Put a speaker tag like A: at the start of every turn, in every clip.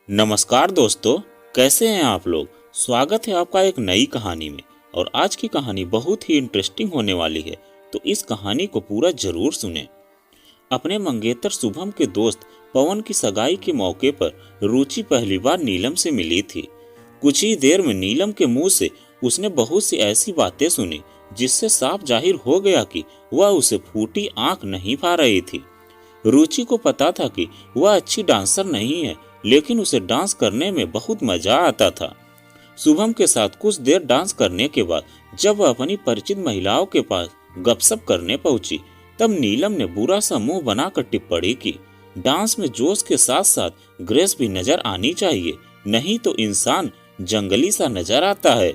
A: नमस्कार दोस्तों, कैसे हैं आप लोग। स्वागत है आपका एक नई कहानी में। और आज की कहानी बहुत ही इंटरेस्टिंग होने वाली है, तो इस कहानी को पूरा जरूर सुने। अपने मंगेतर शुभम के दोस्त पवन की सगाई के मौके पर रुचि पहली बार नीलम से मिली थी। कुछ ही देर में नीलम के मुंह से उसने बहुत सी ऐसी बातें सुनी जिससे साफ जाहिर हो गया कि वह उसे फूटी आंख नहीं पा रही थी। रुचि को पता था कि वह अच्छी डांसर नहीं है, लेकिन उसे डांस करने में बहुत मजा आता था। शुभम के साथ कुछ देर डांस करने के बाद जब वह अपनी परिचित महिलाओं के पास गपशप करने पहुंची, तब नीलम ने बुरा सा मुंह बनाकर टिप्पणी की, डांस में जोश के साथ साथ ग्रेस भी नजर आनी चाहिए, नहीं तो इंसान जंगली सा नजर आता है।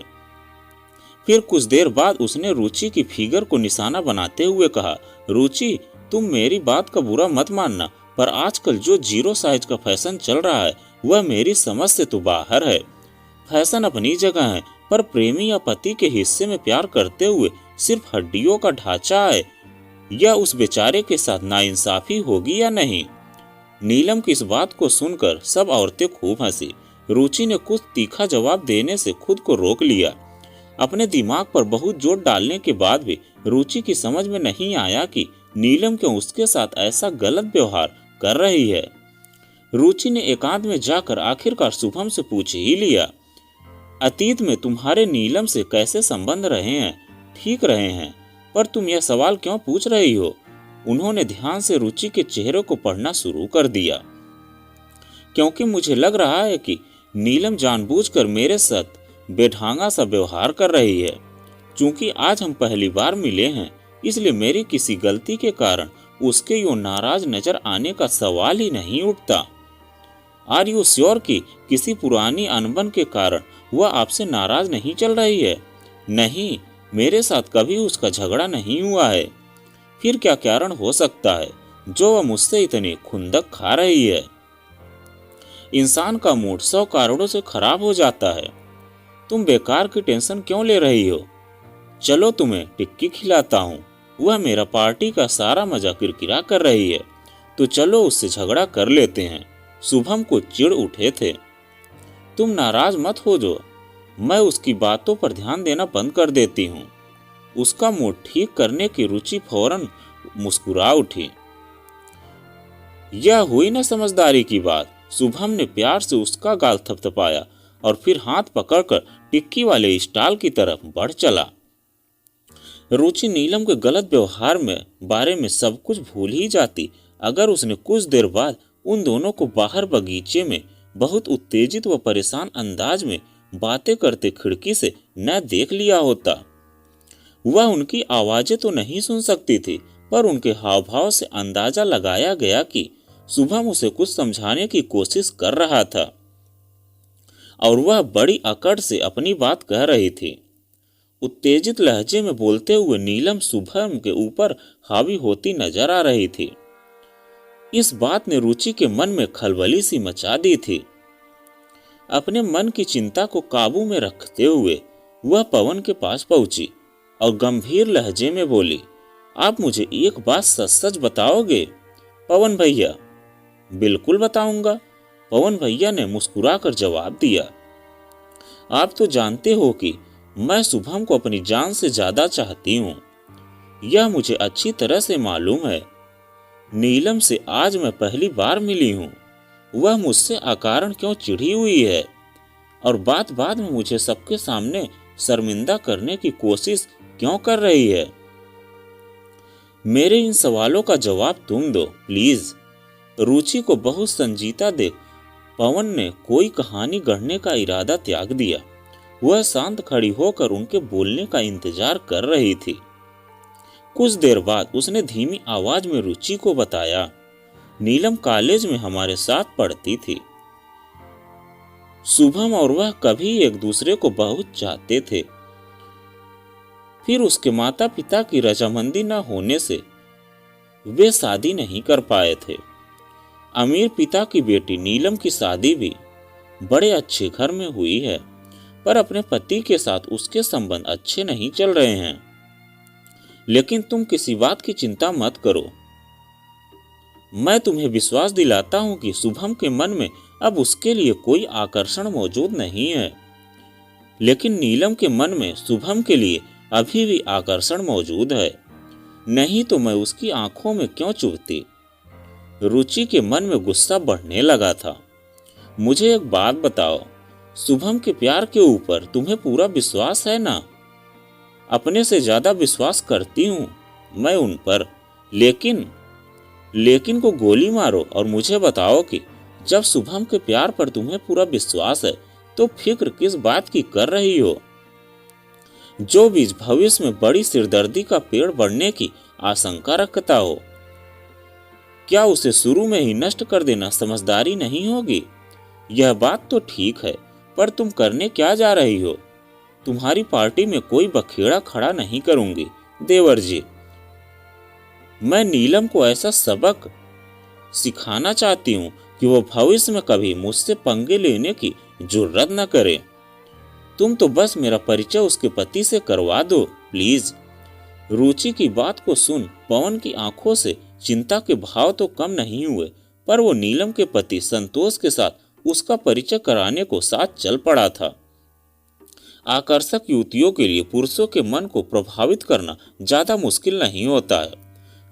A: फिर कुछ देर बाद उसने रुचि की फिगर को निशाना बनाते हुए कहा, रुचि, तुम मेरी बात का बुरा मत मानना, पर आजकल जो जीरो साइज का फैशन चल रहा है वह मेरी समझ से तो बाहर है। फैशन अपनी जगह है, पर प्रेमी या पति के हिस्से में प्यार करते हुए सिर्फ हड्डियों का ढांचा है, यह उस बेचारे के साथ नाइंसाफी होगी या नहीं। नीलम की इस बात को सुनकर सब औरतें खूब हंसी। रुचि ने कुछ तीखा जवाब देने से खुद को रोक लिया। अपने दिमाग पर बहुत जोर डालने के बाद भी रुचि की समझ में नहीं आया कि नीलम क्यों उसके साथ ऐसा गलत व्यवहार कर रही है। रुचि ने एकांत में जाकर आखिरकार शुभम से पूछ ही लिया, अतीत में तुम्हारे नीलम से कैसे संबंध रहे हैं? ठीक रहे हैं, पर तुम यह सवाल क्यों पूछ रही हो? उन्होंने ध्यान से रुचि के चेहरे को पढ़ना शुरू कर दिया। क्योंकि मुझे लग रहा है कि नीलम जानबूझकर मेरे साथ बेढंगा सा व्यवहार कर रही है। चूंकि आज हम पहली बार मिले हैं, इसलिए मेरी किसी गलती के कारण उसके यूं नाराज नजर आने का सवाल ही नहीं उठता। आर यू श्योर कि किसी पुरानी अनबन के कारण वह आपसे नाराज नहीं चल रही है? नहीं, मेरे साथ कभी उसका झगड़ा नहीं हुआ है। फिर क्या कारण हो सकता है जो वह मुझसे इतनी खुंदक खा रही है? इंसान का मूड 100 कारणों से खराब हो जाता है। तुम बेकार की टेंशन क्यों ले रही हो? चलो तुम्हें टिक्की खिलाता हूँ। वह मेरा पार्टी का सारा मजा किरकिरा कर रही है, तो चलो उससे झगड़ा कर लेते हैं। शुभम को चिढ़ उठे थे। तुम नाराज मत हो जो, मैं उसकी बातों पर ध्यान देना बंद कर देती हूँ। उसका मूड ठीक करने की रुचि फौरन मुस्कुरा उठी। यह हुई न समझदारी की बात। शुभम ने प्यार से उसका गाल थपथपाया और फिर हाथ पकड़कर टिक्की वाले स्टॉल की तरफ बढ़ चला। रुचि नीलम के गलत व्यवहार में बारे में सब कुछ भूल ही जाती अगर उसने कुछ देर बाद उन दोनों को बाहर बगीचे में बहुत उत्तेजित व परेशान अंदाज में बातें करते खिड़की से न देख लिया होता। वह उनकी आवाजें तो नहीं सुन सकती थी, पर उनके हाव भाव से अंदाजा लगाया गया कि शुभम उसे कुछ समझाने की कोशिश कर रहा था और वह बड़ी अकड़ से अपनी बात कह रही थी। उत्तेजित लहजे में बोलते हुए नीलम शुभम के ऊपर हावी होती नजर आ रही थी। इस बात ने रुचि के मन में खलबली सी मचा दी थी। अपने मन की चिंता को काबू में रखते हुए वह पवन के पास पहुंची और गंभीर लहजे में बोली, आप मुझे एक बात सच सच बताओगे? पवन भैया। बिल्कुल बताऊंगा, पवन भैया ने मुस्कुराकर जवाब दिया। आप तो जानते हो कि मैं शुभम को अपनी जान से ज्यादा चाहती हूँ। यह मुझे अच्छी तरह से मालूम है। नीलम से आज मैं पहली बार मिली हूँ। वह मुझसे अकारण क्यों चिढ़ी हुई है और बात बात में मुझे सबके सामने शर्मिंदा करने की कोशिश क्यों कर रही है? मेरे इन सवालों का जवाब तुम दो प्लीज। रुचि को बहुत संजीता देख पवन ने कोई कहानी गढ़ने का इरादा त्याग दिया। वह शांत खड़ी होकर उनके बोलने का इंतजार कर रही थी। कुछ देर बाद उसने धीमी आवाज में रुचि को बताया, नीलम कॉलेज में हमारे साथ पढ़ती थी। शुभम और वह कभी एक दूसरे को बहुत चाहते थे। फिर उसके माता पिता की रजामंदी न होने से वे शादी नहीं कर पाए थे। अमीर पिता की बेटी नीलम की शादी भी बड़े अच्छे घर में हुई है, पर अपने पति के साथ उसके संबंध अच्छे नहीं चल रहे हैं। लेकिन तुम किसी बात की चिंता मत करो। मैं तुम्हें विश्वास दिलाता हूं कि शुभम के मन में अब उसके लिए कोई आकर्षण मौजूद नहीं है। लेकिन नीलम के मन में शुभम के लिए अभी भी आकर्षण मौजूद है, नहीं तो मैं उसकी आंखों में क्यों चुभती। रुचि के मन में गुस्सा बढ़ने लगा था। मुझे एक बात बताओ, शुभम के प्यार के ऊपर तुम्हें पूरा विश्वास है ना? अपने से ज्यादा विश्वास करती हूँ मैं उन पर, लेकिन को गोली मारो और मुझे बताओ कि जब शुभम के प्यार पर तुम्हें पूरा विश्वास है तो फिक्र किस बात की कर रही हो? जो बीज भविष्य में बड़ी सिरदर्दी का पेड़ बढ़ने की आशंका रखता हो, क्या उसे शुरू में ही नष्ट कर देना समझदारी नहीं होगी? यह बात तो ठीक है, पर तुम करने क्या जा रही हो? तुम्हारी पार्टी में कोई बखेड़ा खड़ा नहीं करूंगी देवर जी। मैं नीलम को ऐसा सबक सिखाना चाहती हूँ कि वो भविष्य में कभी मुझसे पंगे लेने की जुर्रत न करे। तुम तो बस मेरा परिचय उसके पति से करवा दो प्लीज। रुचि की बात को सुन पवन की आंखों से चिंता के भाव तो कम नहीं हुए, पर वो नीलम के पति संतोष के साथ उसका परिचय कराने को साथ चल पड़ा था। आकर्षक युवतियों के लिए पुरुषों के मन को प्रभावित करना ज्यादा मुश्किल नहीं होता है।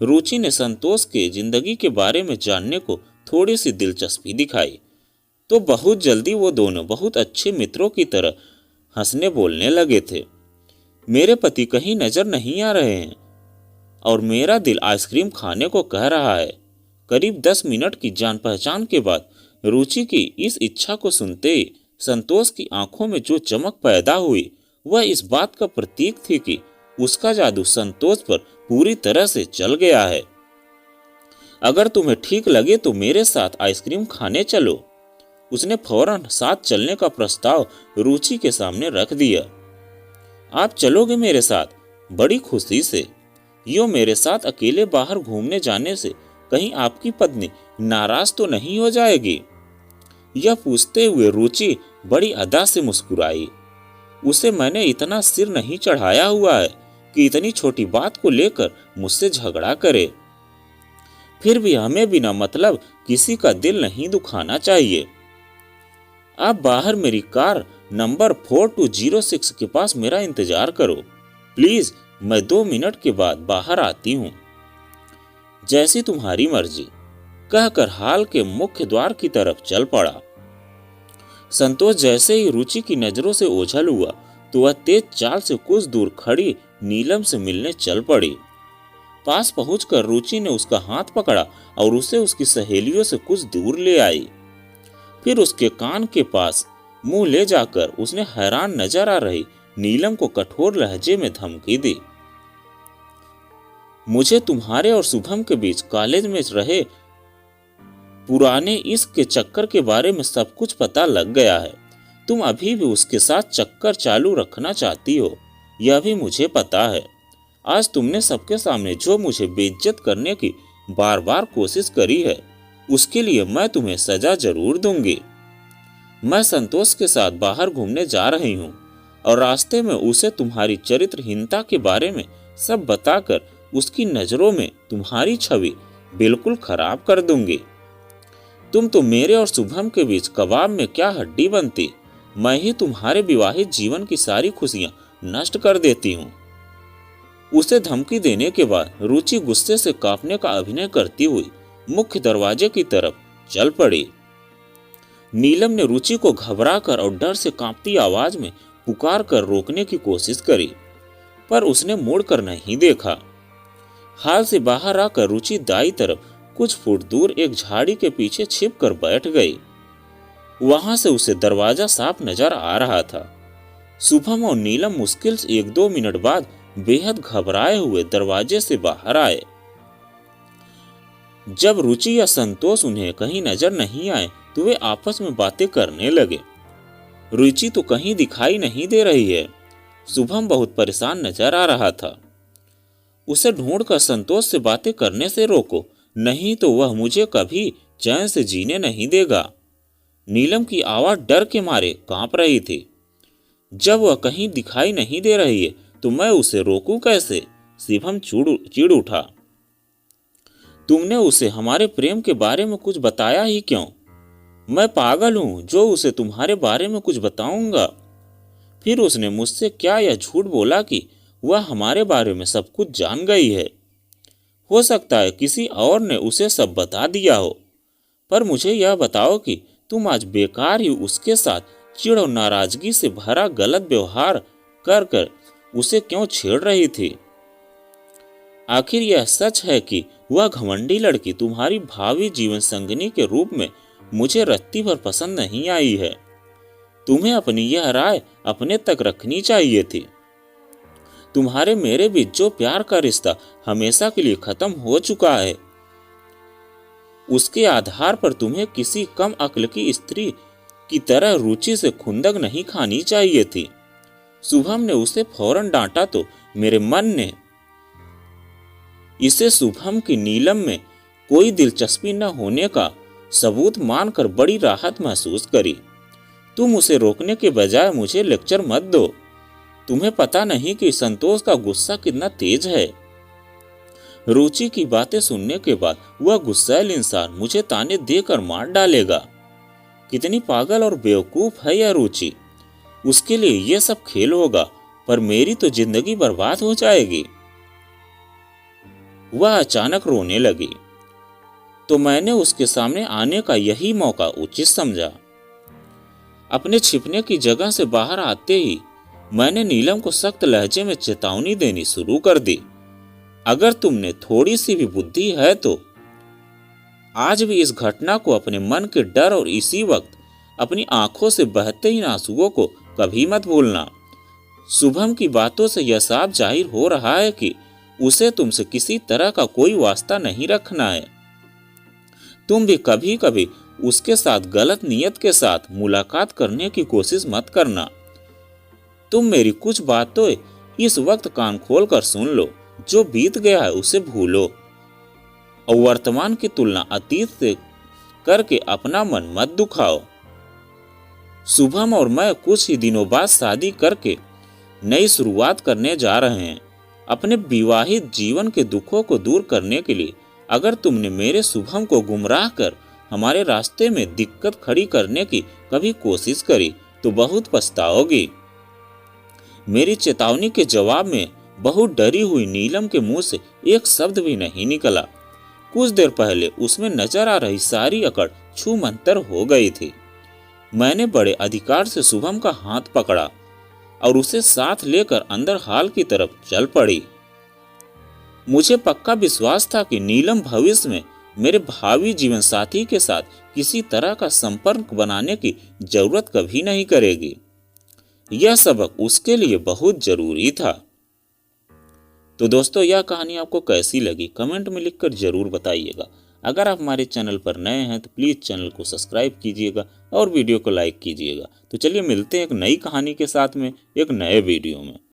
A: रुचि ने संतोष के जिंदगी के बारे में जानने को थोड़ी सी दिलचस्पी दिखाई, तो बहुत जल्दी वो दोनों बहुत अच्छे मित्रों की तरह हंसने बोलने लगे थे। मेरे पति कहीं नजर नहीं आ रहे हैं और मेरा दिल आइसक्रीम खाने को कह रहा है। करीब 10 मिनट की जान पहचान के बाद रुचि की इस इच्छा को सुनते ही संतोष की आंखों में जो चमक पैदा हुई वह इस बात का प्रतीक थी कि उसका जादू संतोष पर पूरी तरह से चल गया है। अगर तुम्हें ठीक लगे तो मेरे साथ आइसक्रीम खाने चलो। उसने फौरन साथ चलने का प्रस्ताव रुचि के सामने रख दिया। आप चलोगे मेरे साथ? बड़ी खुशी से। यो मेरे साथ अकेले बाहर घूमने जाने से कहीं आपकी पत्नी नाराज तो नहीं हो जाएगी? यह पूछते हुए रुचि बड़ी अदा से मुस्कुराई। उसे मैंने इतना सिर नहीं चढ़ाया हुआ है कि इतनी छोटी बात को लेकर मुझसे झगड़ा करे। फिर भी हमें बिना मतलब किसी का दिल नहीं दुखाना चाहिए। आप बाहर मेरी कार नंबर 4206 के पास मेरा इंतजार करो प्लीज, मैं 2 मिनट के बाद बाहर आती हूँ। जैसी तुम्हारी मर्जी, कहकर हाल के मुख्य द्वार की तरफ चल पड़ा। संतोष जैसे ही रुचि की नजरों से ओझल हुआ तो वह तेज चाल से कुछ दूर खड़ी नीलम से मिलने चल पड़ी। पास पहुंचकर रुचि ने उसका हाथ पकड़ा और उसे उसकी सहेलियों से कुछ दूर ले आई। फिर उसके कान के पास मुंह ले जाकर उसने हैरान नजर आ रही नीलम को कठोर लहजे में धमकी दी। मुझे तुम्हारे और शुभम के बीच कॉलेज में रहे पुराने इश्क के चक्कर के बारे में सब कुछ पता लग गया है। तुम अभी भी उसके साथ चक्कर चालू रखना चाहती हो, यह भी मुझे पता है। आज तुमने सबके सामने जो मुझे बेइज्जत करने की बार बार कोशिश करी है, उसके लिए मैं तुम्हें सजा जरूर दूंगी। मैं संतोष के साथ बाहर घूमने जा रही हूँ और रास्ते में उसे तुम्हारी चरित्रहीनता के बारे में सब बताकर उसकी नजरों में तुम्हारी छवि बिल्कुल खराब कर दूंगी। तुम तो मेरे और शुभम के बीच कबाब में क्या हड्डी बनती, मैं ही तुम्हारे विवाहित जीवन की सारी खुशियां नष्ट कर देती हूँ। उसे धमकी देने के बाद रुचि गुस्से से कांपने का अभिनय करती हुई मुख्य दरवाजे की तरफ चल पड़ी। नीलम ने रुचि को घबराकर और डर से कांपती आवाज में पुकार कर रोकने की कोशिश करी, पर उसने मुड़कर नहीं देखा। हाल से बाहर आकर रुचि दाई तरफ कुछ फुट दूर एक झाड़ी के पीछे छिपकर बैठ गई। वहां से उसे दरवाजा साफ नजर आ रहा था। शुभम और नीलम मुश्किल से 1-2 मिनट बाद बेहद घबराए हुए दरवाजे से बाहर आए। जब रुचि या संतोष उन्हें कहीं नजर नहीं आए तो वे आपस में बातें करने लगे। रुचि तो कहीं दिखाई नहीं दे रही है। शुभम बहुत परेशान नजर आ रहा था। उसे ढूंढकर संतोष से बातें करने से रोको, नहीं तो वह मुझे कभी चैन से जीने नहीं देगा। नीलम की आवाज डर के मारे कांप रही थी। जब वह कहीं दिखाई नहीं दे रही है तो मैं उसे रोकूं कैसे? शुभम चिढ़ उठा। तुमने उसे हमारे प्रेम के बारे में कुछ बताया ही क्यों? मैं पागल हूं जो उसे तुम्हारे बारे में कुछ बताऊंगा। फिर उसने मुझसे क्या यह झूठ बोला कि वह हमारे बारे में सब कुछ जान गई है। हो सकता है किसी और ने उसे सब बता दिया हो, पर मुझे यह बताओ कि तुम आज बेकार ही उसके साथ चिढ़ और नाराजगी से भरा गलत व्यवहार कर कर उसे क्यों छेड़ रही थी। आखिर यह सच है कि वह घमंडी लड़की तुम्हारी भावी जीवन संगिनी के रूप में मुझे रत्ती भर पसंद नहीं आई है। तुम्हें अपनी यह राय अपने तक रखनी चाहिए थी। तुम्हारे मेरे बीच जो प्यार का रिश्ता हमेशा के लिए खत्म हो चुका है, उसके आधार पर तुम्हें किसी कम अक्ल की स्त्री की तरह रुचि से खुंदक नहीं खानी चाहिए थी। शुभम ने उसे फौरन डांटा तो मेरे मन ने इसे शुभम की नीलम में कोई दिलचस्पी न होने का सबूत मानकर बड़ी राहत महसूस करी। तुम उसे रोकने के बजाय मुझे लेक्चर मत दो। तुम्हें पता नहीं कि संतोष का गुस्सा कितना तेज है। रुचि की बातें सुनने के बाद वह गुस्सैल इंसान मुझे ताने देकर मार डालेगा। कितनी पागल और बेवकूफ है यह रुचि। उसके लिए यह सब खेल होगा, पर मेरी तो जिंदगी बर्बाद हो जाएगी। वह अचानक रोने लगी तो मैंने उसके सामने आने का यही मौका उचित समझा। अपने छिपने की जगह से बाहर आते ही मैंने नीलम को सख्त लहजे में चेतावनी देनी शुरू कर दी। अगर तुमने थोड़ी सी भी बुद्धि है तो आज भी इस घटना को अपने मन के डर और इसी वक्त अपनी आंखों से बहते इन आंसुओं को कभी मत भूलना। शुभम की बातों से यह साफ जाहिर हो रहा है कि उसे तुमसे किसी तरह का कोई वास्ता नहीं रखना है। तुम भी कभी कभी उसके साथ गलत नियत के साथ मुलाकात करने की कोशिश मत करना। तुम मेरी कुछ बातों इस वक्त कान खोल कर सुन लो। जो बीत गया है उसे भूलो और वर्तमान की तुलना अतीत से करके अपना मन मत दुखाओ। शुभम और मैं कुछ ही दिनों बाद शादी करके नई शुरुआत करने जा रहे हैं। अपने विवाहित जीवन के दुखों को दूर करने के लिए अगर तुमने मेरे शुभम को गुमराह कर हमारे रास्ते में दिक्कत खड़ी करने की कभी कोशिश करी तो बहुत पछताओगी। मेरी चेतावनी के जवाब में बहुत डरी हुई नीलम के मुंह से एक शब्द भी नहीं निकला। कुछ देर पहले उसमें नजर आ रही सारी अकड़ छूमंतर हो गई थी। मैंने बड़े अधिकार से शुभम का हाथ पकड़ा और उसे साथ लेकर अंदर हाल की तरफ चल पड़ी। मुझे पक्का विश्वास था कि नीलम भविष्य में मेरे भावी जीवन साथी के साथ किसी तरह का संपर्क बनाने की जरूरत कभी नहीं करेगी। यह सबक उसके लिए बहुत जरूरी था। तो दोस्तों, यह कहानी आपको कैसी लगी कमेंट में लिखकर जरूर बताइएगा। अगर आप हमारे चैनल पर नए हैं तो प्लीज़ चैनल को सब्सक्राइब कीजिएगा और वीडियो को लाइक कीजिएगा। तो चलिए मिलते हैं एक नई कहानी के साथ में एक नए वीडियो में।